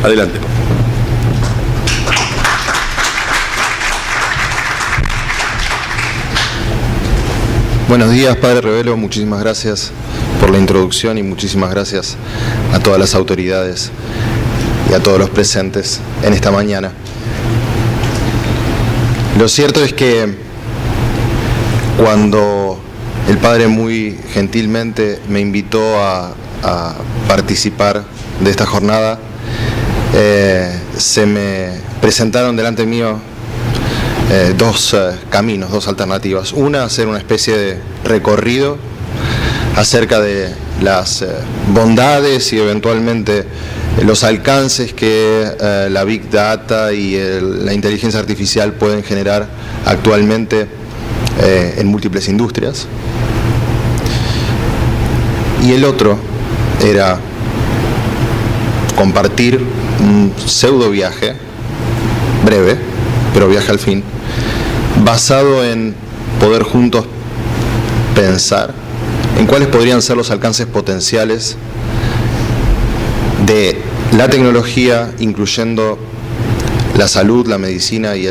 Adelante. Buenos días, Padre Revelo. Muchísimas gracias por la introducción y muchísimas gracias a todas las autoridades y a todos los presentes en esta mañana. Lo cierto es que cuando el Padre muy gentilmente me invitó a participar de esta jornada, se me presentaron delante mío dos caminos, dos alternativas. Una, hacer una especie de recorrido acerca de las bondades y eventualmente los alcances que la Big Data y la inteligencia artificial pueden generar actualmente en múltiples industrias. Y el otro era compartir un pseudo viaje, breve, pero viaje al fin, basado en poder juntos pensar en cuáles podrían ser los alcances potenciales de la tecnología, incluyendo la salud, la medicina y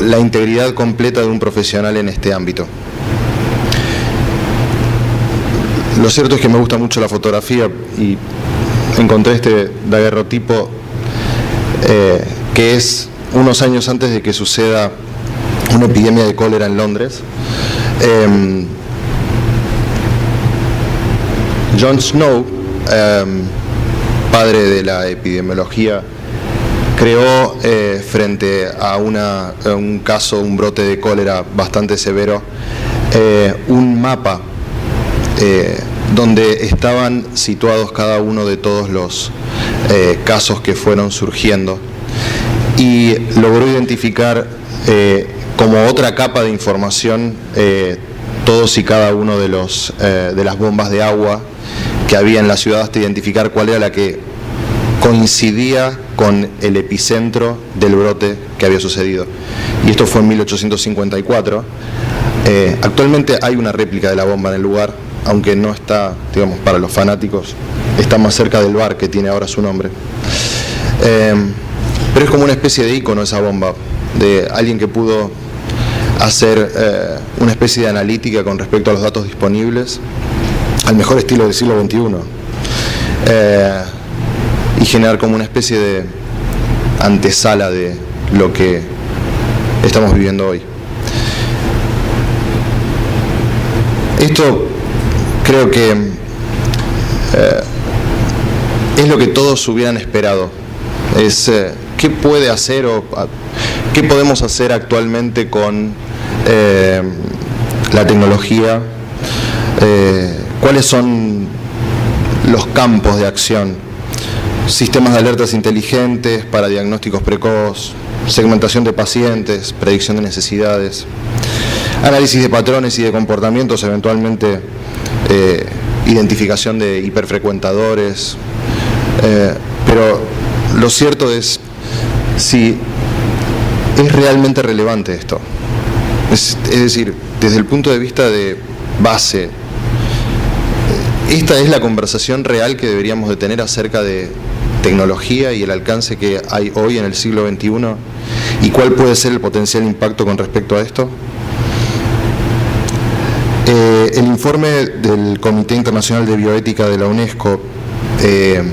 la integridad completa de un profesional en este ámbito. Lo cierto es que me gusta mucho la fotografía y encontré este daguerrotipo que es unos años antes de que suceda una epidemia de cólera en Londres. John Snow, padre de la epidemiología, creó frente a un caso, un brote de cólera bastante severo, un mapa donde estaban situados cada uno de todos los casos que fueron surgiendo, y logró identificar como otra capa de información todos y cada uno de las bombas de agua que había en la ciudad, hasta identificar cuál era la que coincidía con el epicentro del brote que había sucedido. Y esto fue en 1854. Actualmente hay una réplica de la bomba en el lugar, aunque no está, digamos, para los fanáticos, está más cerca del bar que tiene ahora su nombre. Pero es como una especie de ícono esa bomba, de alguien que pudo hacer una especie de analítica con respecto a los datos disponibles, al mejor estilo del siglo XXI, y generar como una especie de antesala de lo que estamos viviendo hoy. Esto creo que es lo que todos hubieran esperado. Es qué puede hacer o qué podemos hacer actualmente con la tecnología, cuáles son los campos de acción, sistemas de alertas inteligentes para diagnósticos precoz, segmentación de pacientes, predicción de necesidades, análisis de patrones y de comportamientos, eventualmente identificación de hiperfrecuentadores, pero lo cierto es si es realmente relevante esto. Es decir, desde el punto de vista de base, esta es la conversación real que deberíamos de tener acerca de tecnología y el alcance que hay hoy en el siglo XXI, y cuál puede ser el potencial impacto con respecto a esto. El informe del Comité Internacional de Bioética de la UNESCO, que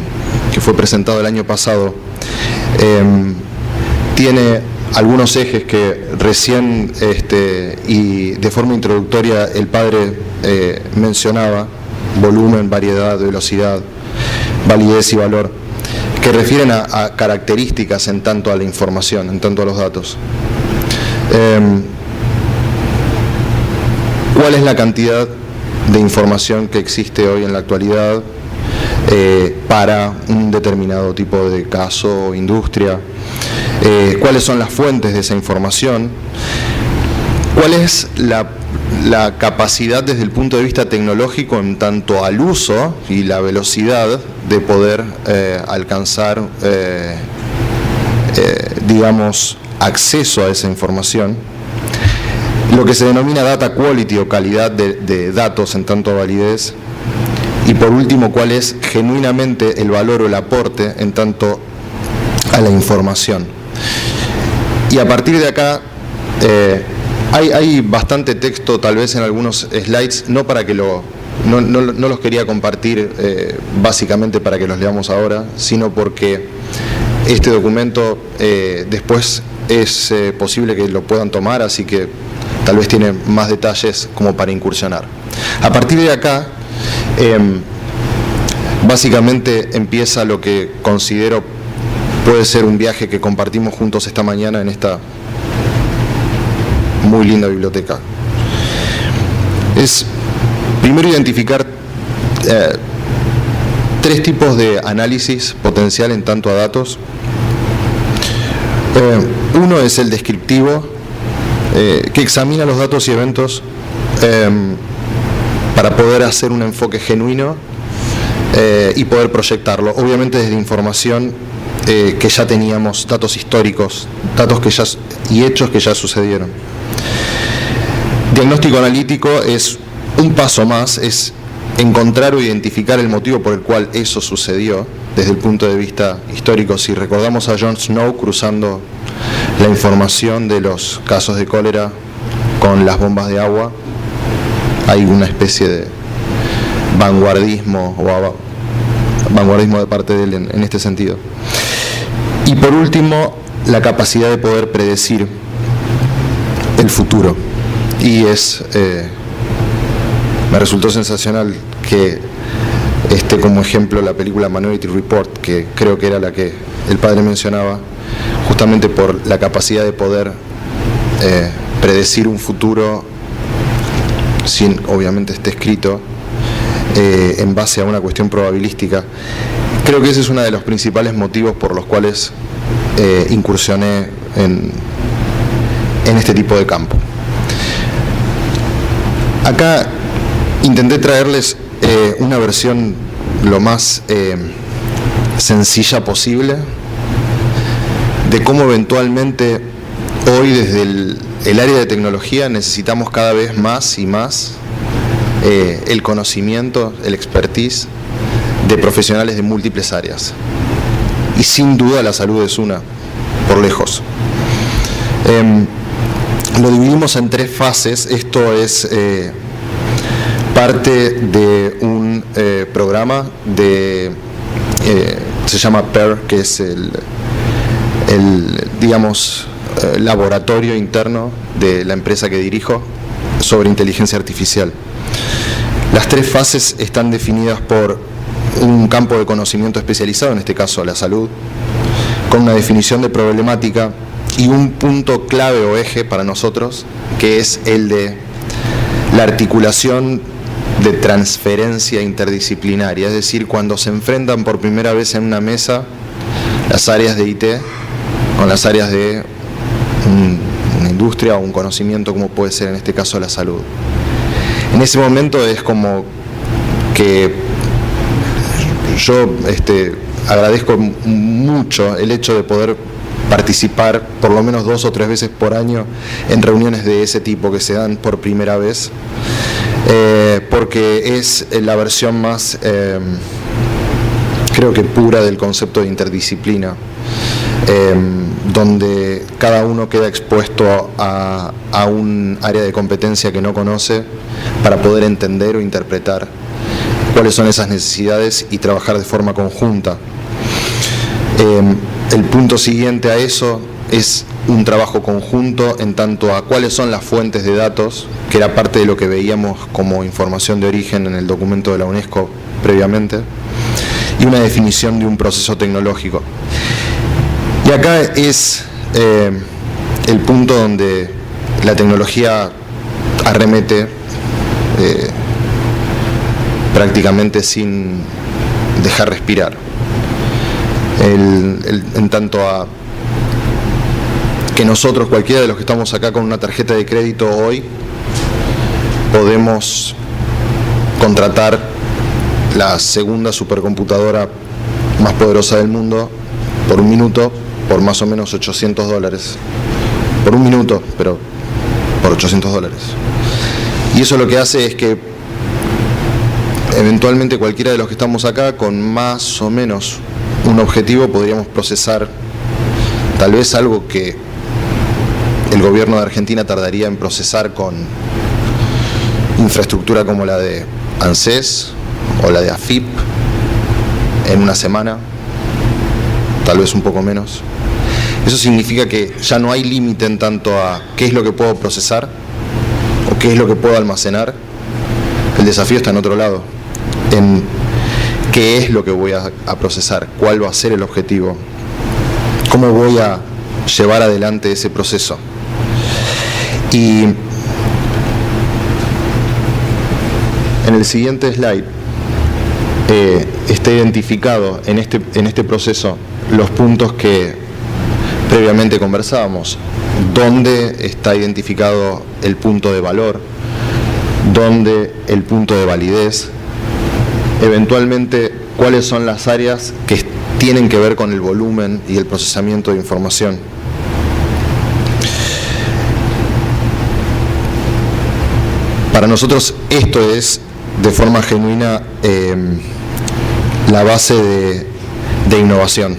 fue presentado el año pasado, tiene algunos ejes que recién y de forma introductoria el padre mencionaba: volumen, variedad, velocidad, validez y valor, que refieren a características en tanto a la información, en tanto a los datos. ¿Cuál es la cantidad de información que existe hoy en la actualidad para un determinado tipo de caso o industria? ¿Cuáles son las fuentes de esa información? ¿Cuál es la capacidad desde el punto de vista tecnológico en tanto al uso y la velocidad de poder alcanzar, digamos, acceso a esa información? Lo que se denomina data quality o calidad de datos en tanto a validez. Y por último, cuál es genuinamente el valor o el aporte en tanto a la información. Y a partir de acá hay bastante texto tal vez en algunos slides, no para que no los quería compartir básicamente para que los leamos ahora, sino porque este documento después es posible que lo puedan tomar, así que tal vez tiene más detalles como para incursionar. A partir de acá, básicamente empieza lo que considero puede ser un viaje que compartimos juntos esta mañana en esta muy linda biblioteca. Es primero identificar tres tipos de análisis potencial en tanto a datos. Uno es el descriptivo, que examina los datos y eventos para poder hacer un enfoque genuino y poder proyectarlo, obviamente desde información que ya teníamos, datos históricos, y hechos que ya sucedieron. Diagnóstico analítico es un paso más, es encontrar o identificar el motivo por el cual eso sucedió desde el punto de vista histórico. Si recordamos a Jon Snow cruzando la información de los casos de cólera con las bombas de agua, hay una especie de vanguardismo de parte de él en este sentido. Y por último, la capacidad de poder predecir el futuro. Y me resultó sensacional que como ejemplo la película Minority Report, que creo que era la que el padre mencionaba, justamente por la capacidad de poder predecir un futuro sin obviamente esté escrito en base a una cuestión probabilística. Creo que ese es uno de los principales motivos por los cuales incursioné en este tipo de campo. Acá intenté traerles una versión lo más sencilla posible de cómo eventualmente hoy desde el área de tecnología necesitamos cada vez más y más el conocimiento, el expertise de profesionales de múltiples áreas. Y sin duda la salud es una, por lejos. Lo dividimos en tres fases. Esto es parte de un programa se llama PEAR, que es el laboratorio interno de la empresa que dirijo sobre inteligencia artificial. Las tres fases están definidas por un campo de conocimiento especializado, en este caso la salud, con una definición de problemática y un punto clave o eje para nosotros, que es el de la articulación de transferencia interdisciplinaria, es decir, cuando se enfrentan por primera vez en una mesa las áreas de IT con las áreas de una industria o un conocimiento, como puede ser en este caso la salud. En ese momento es como que yo agradezco mucho el hecho de poder participar por lo menos 2 o 3 veces por año en reuniones de ese tipo que se dan por primera vez, porque es la versión más creo que pura del concepto de interdisciplina, donde cada uno queda expuesto a un área de competencia que no conoce para poder entender o interpretar cuáles son esas necesidades y trabajar de forma conjunta. El punto siguiente a eso es un trabajo conjunto en tanto a cuáles son las fuentes de datos, que era parte de lo que veíamos como información de origen en el documento de la UNESCO previamente, y una definición de un proceso tecnológico. Y acá es el punto donde la tecnología arremete prácticamente sin dejar respirar. En tanto a que nosotros, cualquiera de los que estamos acá con una tarjeta de crédito hoy, podemos contratar la segunda supercomputadora más poderosa del mundo por un minuto, por más o menos $800. Por un minuto, pero por $800. Y eso lo que hace es que eventualmente cualquiera de los que estamos acá, con más o menos un objetivo, podríamos procesar tal vez algo que el gobierno de Argentina tardaría en procesar con infraestructura como la de ANSES o la de AFIP en una semana, tal vez un poco menos. Eso significa que ya no hay límite en tanto a qué es lo que puedo procesar o qué es lo que puedo almacenar. El desafío está en otro lado, en qué es lo que voy a procesar, cuál va a ser el objetivo, cómo voy a llevar adelante ese proceso. Y en el siguiente slide está identificado en este proceso los puntos que previamente conversábamos. ¿Dónde está identificado el punto de valor? ¿Dónde el punto de validez? Eventualmente, ¿cuáles son las áreas que tienen que ver con el volumen y el procesamiento de información? Para nosotros esto es, de forma genuina, la base de innovación.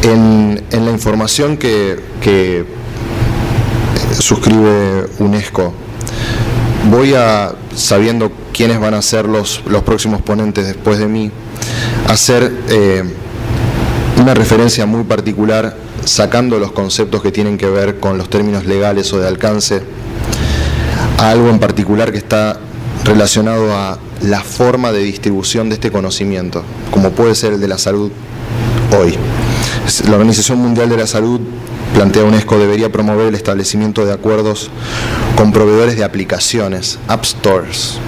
En la información que suscribe UNESCO, sabiendo quiénes van a ser los próximos ponentes después de mí, hacer una referencia muy particular, sacando los conceptos que tienen que ver con los términos legales o de alcance, a algo en particular que está relacionado a la forma de distribución de este conocimiento, como puede ser el de la salud hoy. La Organización Mundial de la Salud, plantea UNESCO, debería promover el establecimiento de acuerdos con proveedores de aplicaciones, App Stores,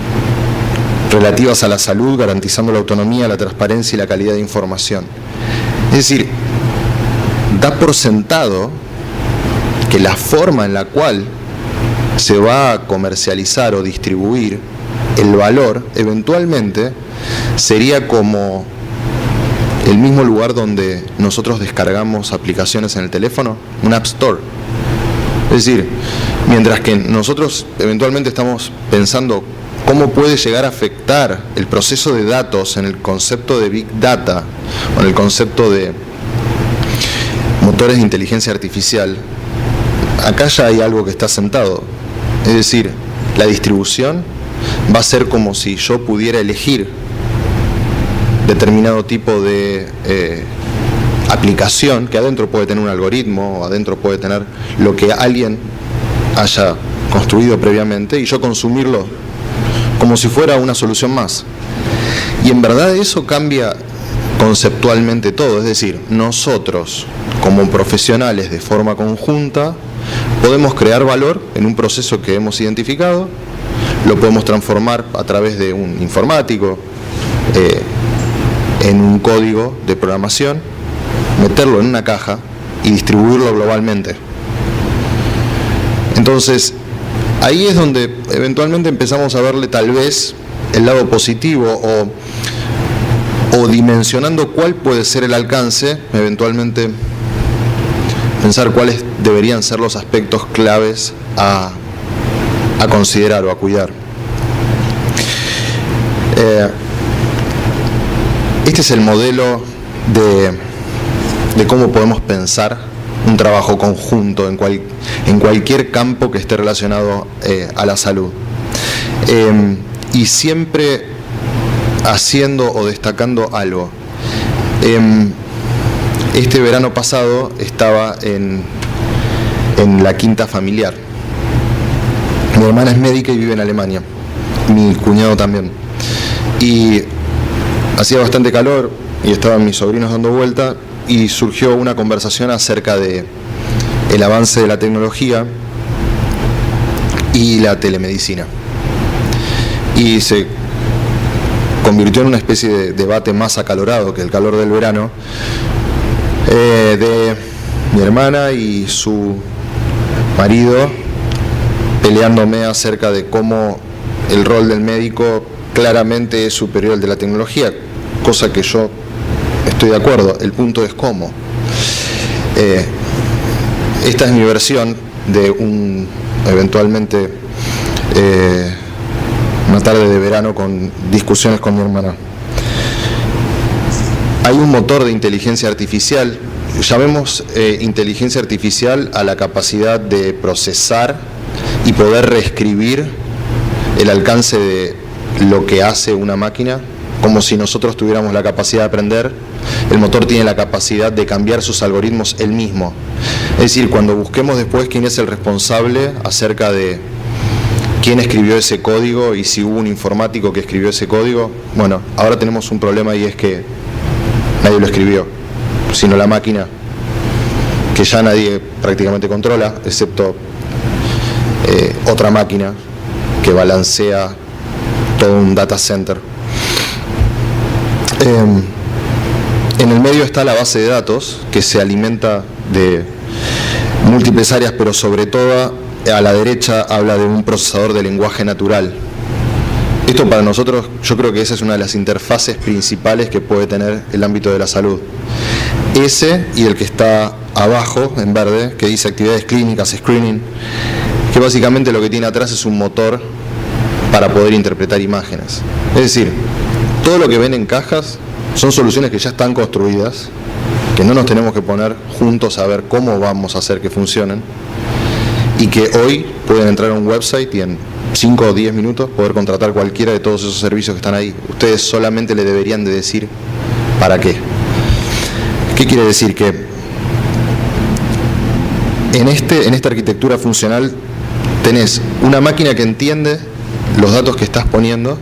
relativas a la salud, garantizando la autonomía, la transparencia y la calidad de información. Es decir, da por sentado que la forma en la cual se va a comercializar o distribuir el valor, eventualmente, sería como el mismo lugar donde nosotros descargamos aplicaciones en el teléfono, un App Store. Es decir, mientras que nosotros eventualmente estamos pensando cómo puede llegar a afectar el proceso de datos en el concepto de Big Data o en el concepto de motores de inteligencia artificial, acá ya hay algo que está sentado. Es decir, la distribución va a ser como si yo pudiera elegir determinado tipo de aplicación, que adentro puede tener un algoritmo, o adentro puede tener lo que alguien haya construido previamente, y yo consumirlo como si fuera una solución más. Y en verdad eso cambia conceptualmente todo. Es decir, nosotros como profesionales de forma conjunta podemos crear valor en un proceso que hemos identificado, lo podemos transformar a través de un informático, en un código de programación, meterlo en una caja y distribuirlo globalmente. Entonces, ahí es donde eventualmente empezamos a verle tal vez el lado positivo o dimensionando cuál puede ser el alcance, eventualmente pensar cuáles deberían ser los aspectos claves a considerar o a cuidar. Este es el modelo de cómo podemos pensar un trabajo conjunto en cualquier campo que esté relacionado a la salud. Y siempre haciendo o destacando algo. Este verano pasado estaba en la quinta familiar. Mi hermana es médica y vive en Alemania. Mi cuñado también. Y hacía bastante calor y estaban mis sobrinos dando vuelta y surgió una conversación acerca de el avance de la tecnología y la telemedicina. Y se convirtió en una especie de debate más acalorado que el calor del verano, de mi hermana y su marido peleándome acerca de cómo el rol del médico claramente es superior al de la tecnología, cosa que yo estoy de acuerdo. El punto es cómo. Esta es mi versión de eventualmente una tarde de verano con discusiones con mi hermana. Hay un motor de inteligencia artificial llamemos inteligencia artificial a la capacidad de procesar y poder reescribir el alcance de lo que hace una máquina, como si nosotros tuviéramos la capacidad de aprender. El motor tiene la capacidad de cambiar sus algoritmos él mismo. Es decir, cuando busquemos después quién es el responsable acerca de quién escribió ese código y si hubo un informático que escribió ese código, bueno, ahora tenemos un problema y es que nadie lo escribió, sino la máquina, que ya nadie prácticamente controla, excepto otra máquina que balancea todo un data center. En el medio está la base de datos, que se alimenta de múltiples áreas, pero sobre todo a la derecha habla de un procesador de lenguaje natural. Esto para nosotros, yo creo que esa es una de las interfaces principales que puede tener el ámbito de la salud. Ese y el que está abajo, en verde, que dice actividades clínicas, screening, que básicamente lo que tiene atrás es un motor para poder interpretar imágenes. Es decir, todo lo que ven en cajas son soluciones que ya están construidas, que no nos tenemos que poner juntos a ver cómo vamos a hacer que funcionen, y que hoy pueden entrar a un website y en 5 o 10 minutos poder contratar cualquiera de todos esos servicios que están ahí. Ustedes solamente le deberían de decir para qué. ¿Qué quiere decir? Que en esta arquitectura funcional tenés una máquina que entiende los datos que estás poniendo,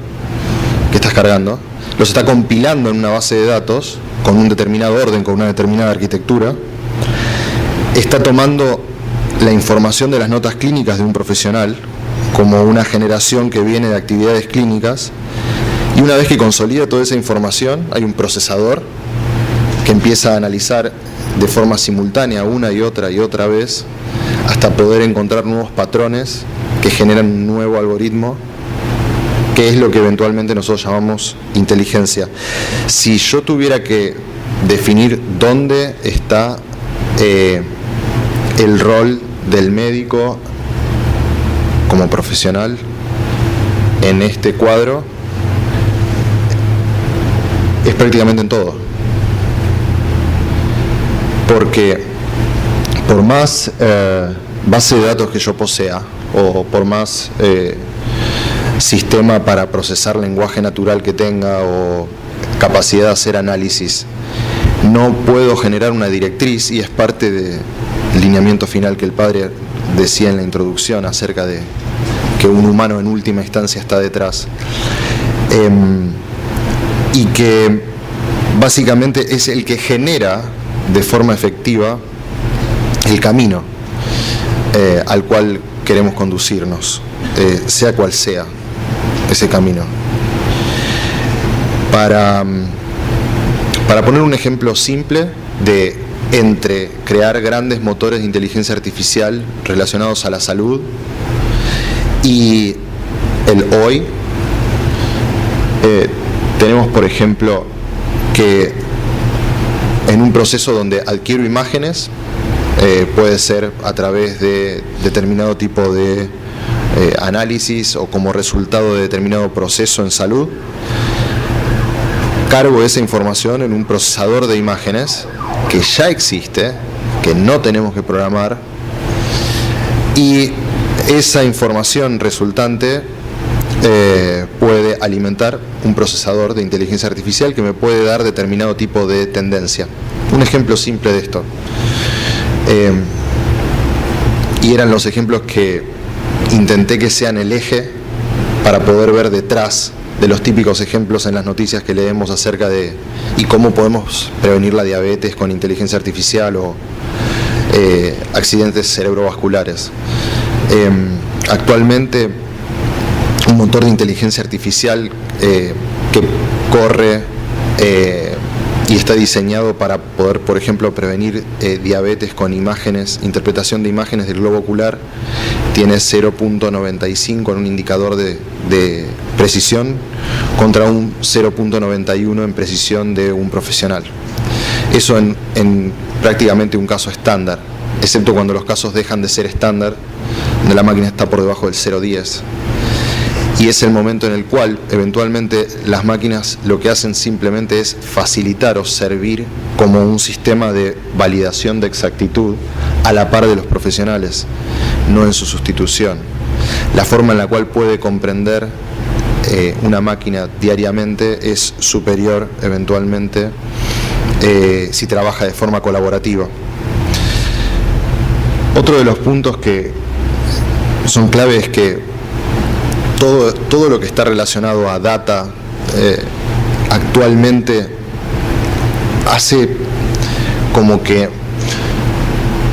que estás cargando, los está compilando en una base de datos con un determinado orden, con una determinada arquitectura, está tomando la información de las notas clínicas de un profesional como una generación que viene de actividades clínicas, y una vez que consolida toda esa información hay un procesador que empieza a analizar de forma simultánea una y otra vez hasta poder encontrar nuevos patrones que generan un nuevo algoritmo, que es lo que eventualmente nosotros llamamos inteligencia. Si yo tuviera que definir dónde está el rol del médico como profesional en este cuadro, es prácticamente en todo. Porque por más base de datos que yo posea, o por más sistema para procesar lenguaje natural que tenga, o capacidad de hacer análisis, no puedo generar una directriz, y es parte del lineamiento final que el padre decía en la introducción acerca de que un humano en última instancia está detrás, y que básicamente es el que genera de forma efectiva el camino al cual queremos conducirnos, sea cual sea ese camino. Para poner un ejemplo simple de entre crear grandes motores de inteligencia artificial relacionados a la salud y el hoy, tenemos por ejemplo que en un proceso donde adquiero imágenes, puede ser a través de determinado tipo de análisis o como resultado de determinado proceso en salud, cargo esa información en un procesador de imágenes que ya existe, que no tenemos que programar, y esa información resultante puede alimentar un procesador de inteligencia artificial que me puede dar determinado tipo de tendencia. Un ejemplo simple de esto, y eran los ejemplos que intenté que sean el eje para poder ver detrás de los típicos ejemplos en las noticias que leemos acerca de y cómo podemos prevenir la diabetes con inteligencia artificial o accidentes cerebrovasculares. Actualmente un motor de inteligencia artificial que corre y está diseñado para poder, por ejemplo, prevenir diabetes con imágenes, interpretación de imágenes del globo ocular, tiene 0.95 en un indicador de precisión contra un 0.91 en precisión de un profesional. Eso en prácticamente un caso estándar, excepto cuando los casos dejan de ser estándar, donde la máquina está por debajo del 0.10. Y es el momento en el cual eventualmente las máquinas lo que hacen simplemente es facilitar o servir como un sistema de validación de exactitud a la par de los profesionales, no en su sustitución. La forma en la cual puede comprender una máquina diariamente es superior eventualmente si trabaja de forma colaborativa. Otro de los puntos que son clave es que todo lo que está relacionado a data actualmente hace como que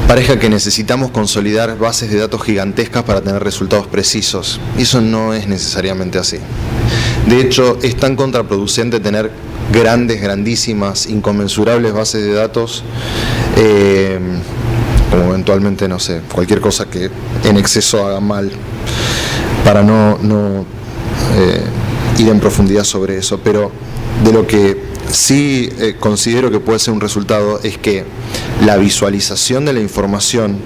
parezca que necesitamos consolidar bases de datos gigantescas para tener resultados precisos. Y eso no es necesariamente así. De hecho, es tan contraproducente tener grandísimas, inconmensurables bases de datos, como eventualmente, no sé, cualquier cosa que en exceso haga mal, para no ir en profundidad sobre eso. Pero de lo que sí considero que puede ser un resultado es que la visualización de la información,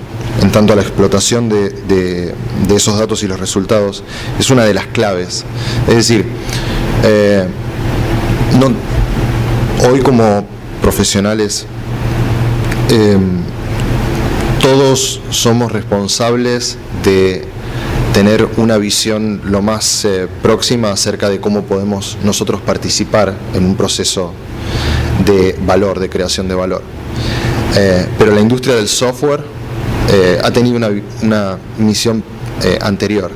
en tanto a la explotación de esos datos y los resultados, es una de las claves. Es decir, hoy como profesionales todos somos responsables de tener una visión lo más próxima acerca de cómo podemos nosotros participar en un proceso de valor, de creación de valor. Pero la industria del software ha tenido una misión anterior,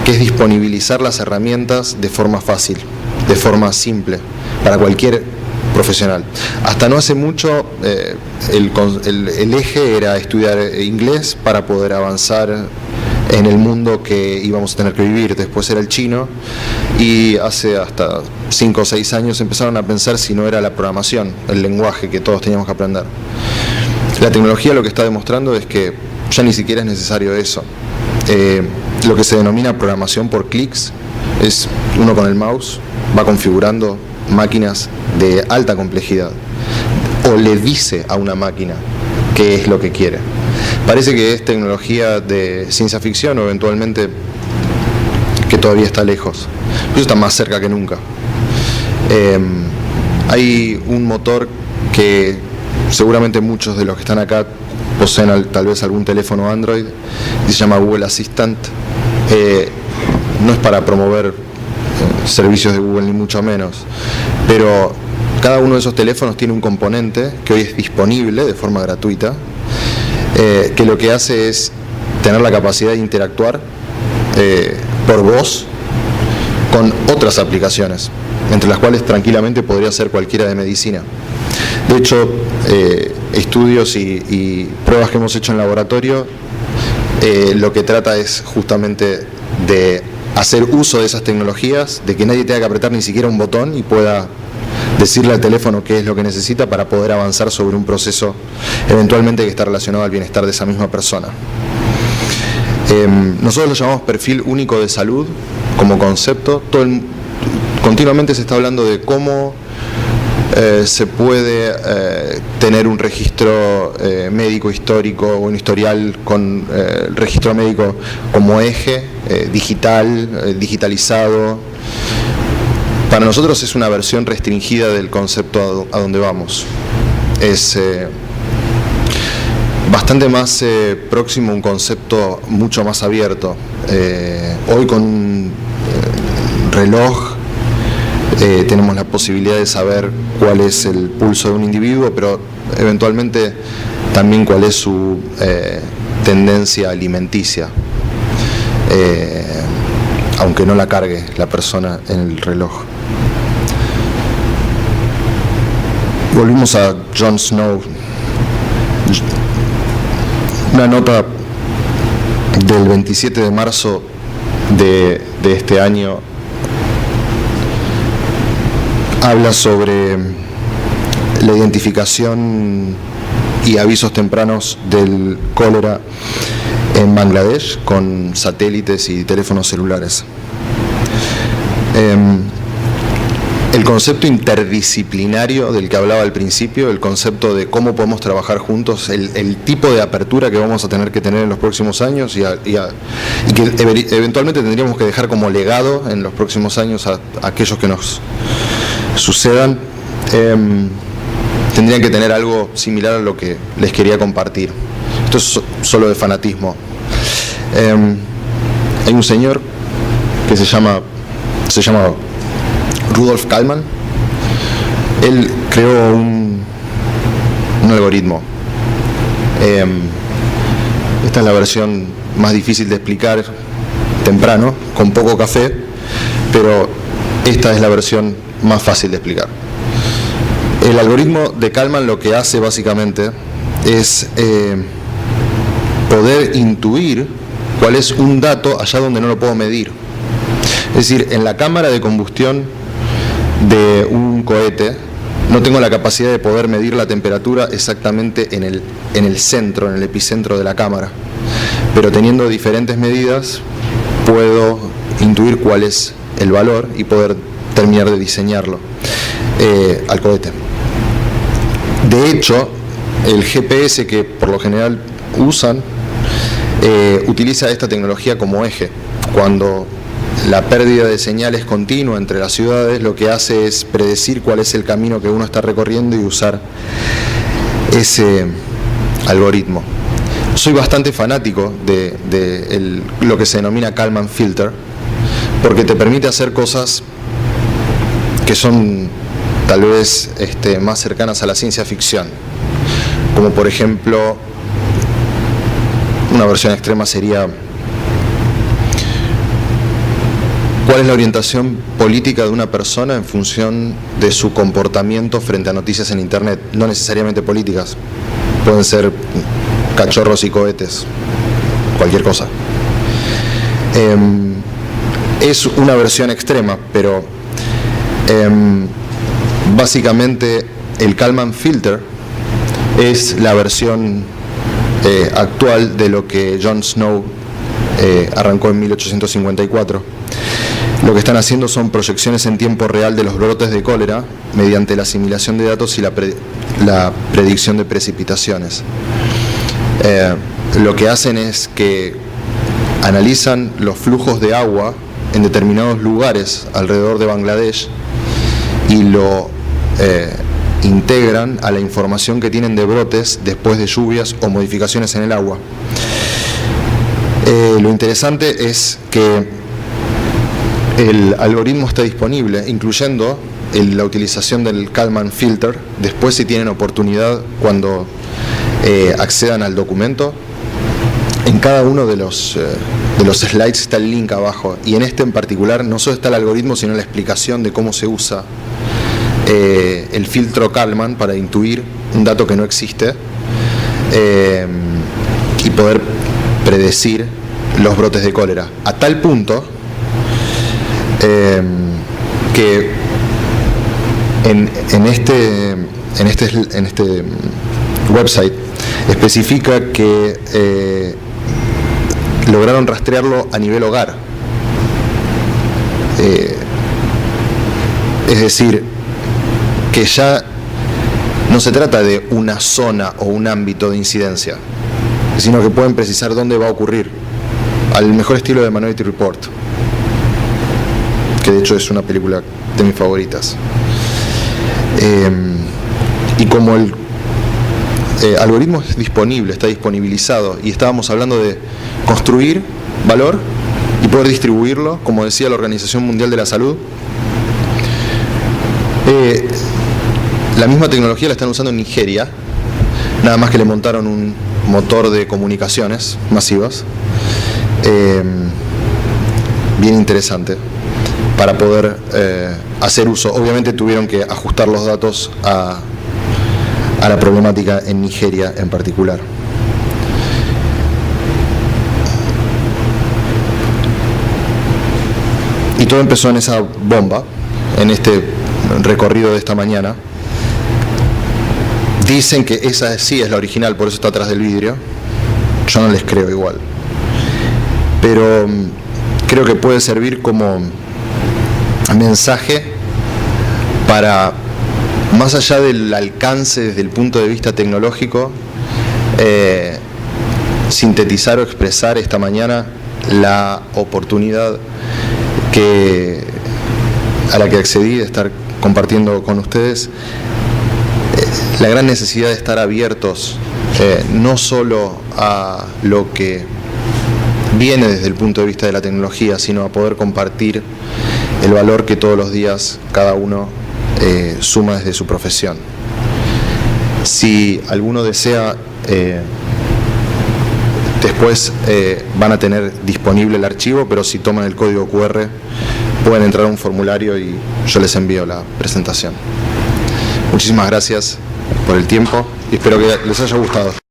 que es disponibilizar las herramientas de forma fácil, de forma simple, para cualquier profesional. Hasta no hace mucho el eje era estudiar inglés para poder avanzar en el mundo que íbamos a tener que vivir. Después era el chino, y hace hasta 5 o 6 años empezaron a pensar si no era la programación, el lenguaje que todos teníamos que aprender. La tecnología lo que está demostrando es que ya ni siquiera es necesario eso. Lo que se denomina programación por clics es uno con el mouse va configurando máquinas de alta complejidad, o le dice a una máquina qué es lo que quiere. Parece que es tecnología de ciencia ficción, o eventualmente que todavía está lejos, pero está más cerca que nunca. Hay un motor que seguramente muchos de los que están acá poseen tal vez algún teléfono Android, y se llama Google Assistant. No es para promover servicios de Google ni mucho menos, pero cada uno de esos teléfonos tiene un componente que hoy es disponible de forma gratuita, que lo que hace es tener la capacidad de interactuar por voz con otras aplicaciones, entre las cuales tranquilamente podría ser cualquiera de medicina. De hecho, estudios y pruebas que hemos hecho en laboratorio, lo que trata es justamente de hacer uso de esas tecnologías, de que nadie tenga que apretar ni siquiera un botón y pueda decirle al teléfono qué es lo que necesita para poder avanzar sobre un proceso eventualmente que está relacionado al bienestar de esa misma persona. Nosotros lo llamamos perfil único de salud como concepto. Continuamente se está hablando de cómo se puede tener un registro médico histórico o un historial con el registro médico como eje digitalizado. Para nosotros es una versión restringida del concepto a donde vamos. Es bastante más próximo a un concepto mucho más abierto. Hoy con un reloj tenemos la posibilidad de saber cuál es el pulso de un individuo, pero eventualmente también cuál es su tendencia alimenticia, aunque no la cargue la persona en el reloj. Volvimos a Jon Snow. Una nota del 27 de marzo de este año habla sobre la identificación y avisos tempranos del cólera en Bangladesh con satélites y teléfonos celulares. El concepto interdisciplinario del que hablaba al principio, el concepto de cómo podemos trabajar juntos, el tipo de apertura que vamos a tener en los próximos años y que eventualmente tendríamos que dejar como legado en los próximos años a aquellos que nos sucedan, tendrían que tener algo similar a lo que les quería compartir. Esto es solo de fanatismo. Hay un señor que se llama Rudolf Kalman. Él creó un algoritmo. Esta es la versión más difícil de explicar temprano, con poco café, pero esta es la versión más fácil de explicar. El algoritmo de Kalman lo que hace básicamente es poder intuir cuál es un dato allá donde no lo puedo medir. Es decir, en la cámara de combustión de un cohete no tengo la capacidad de poder medir la temperatura exactamente en el centro, en el epicentro de la cámara, pero teniendo diferentes medidas puedo intuir cuál es el valor y poder terminar de diseñarlo al cohete. De hecho, el GPS que por lo general usan utiliza esta tecnología como eje. Cuando la pérdida de señal es continua entre las ciudades, lo que hace es predecir cuál es el camino que uno está recorriendo y usar ese algoritmo. Soy bastante fanático de lo que se denomina Kalman Filter, porque te permite hacer cosas que son tal vez más cercanas a la ciencia ficción, como por ejemplo, una versión extrema sería: ¿cuál es la orientación política de una persona en función de su comportamiento frente a noticias en Internet? No necesariamente políticas, pueden ser cachorros y cohetes, cualquier cosa. Es una versión extrema, pero básicamente el Kalman Filter es la versión actual de lo que Jon Snow arrancó en 1854. Lo que están haciendo son proyecciones en tiempo real de los brotes de cólera mediante la asimilación de datos y la predicción de precipitaciones. Lo que hacen es que analizan los flujos de agua en determinados lugares alrededor de Bangladesh y lo integran a la información que tienen de brotes después de lluvias o modificaciones en el agua. Lo interesante es que el algoritmo está disponible, incluyendo la utilización del Kalman Filter. Después, si tienen oportunidad, cuando accedan al documento, en cada uno de los slides está el link abajo, y en este en particular no solo está el algoritmo, sino la explicación de cómo se usa el filtro Kalman para intuir un dato que no existe y poder predecir los brotes de cólera, a tal punto que en este website especifica que lograron rastrearlo a nivel hogar. Es decir, que ya no se trata de una zona o un ámbito de incidencia, sino que pueden precisar dónde va a ocurrir, al mejor estilo de Minority Report, que de hecho es una película de mis favoritas. Y como el algoritmo es disponible, está disponibilizado, y estábamos hablando de construir valor y poder distribuirlo, como decía la Organización Mundial de la Salud, la misma tecnología la están usando en Nigeria, nada más que le montaron un motor de comunicaciones masivas, bien interesante, para poder hacer uso. Obviamente tuvieron que ajustar los datos a la problemática en Nigeria en particular. Y todo empezó en esa bomba, en este recorrido de esta mañana. Dicen que esa sí es la original, por eso está atrás del vidrio. Yo no les creo igual. Pero creo que puede servir como mensaje para, más allá del alcance desde el punto de vista tecnológico, sintetizar o expresar esta mañana la oportunidad a la que accedí de estar compartiendo con ustedes la gran necesidad de estar abiertos no solo a lo que viene desde el punto de vista de la tecnología, sino a poder compartir el valor que todos los días cada uno suma desde su profesión. Si alguno desea, después van a tener disponible el archivo, pero si toman el código QR pueden entrar a un formulario y yo les envío la presentación. Muchísimas gracias por el tiempo y espero que les haya gustado.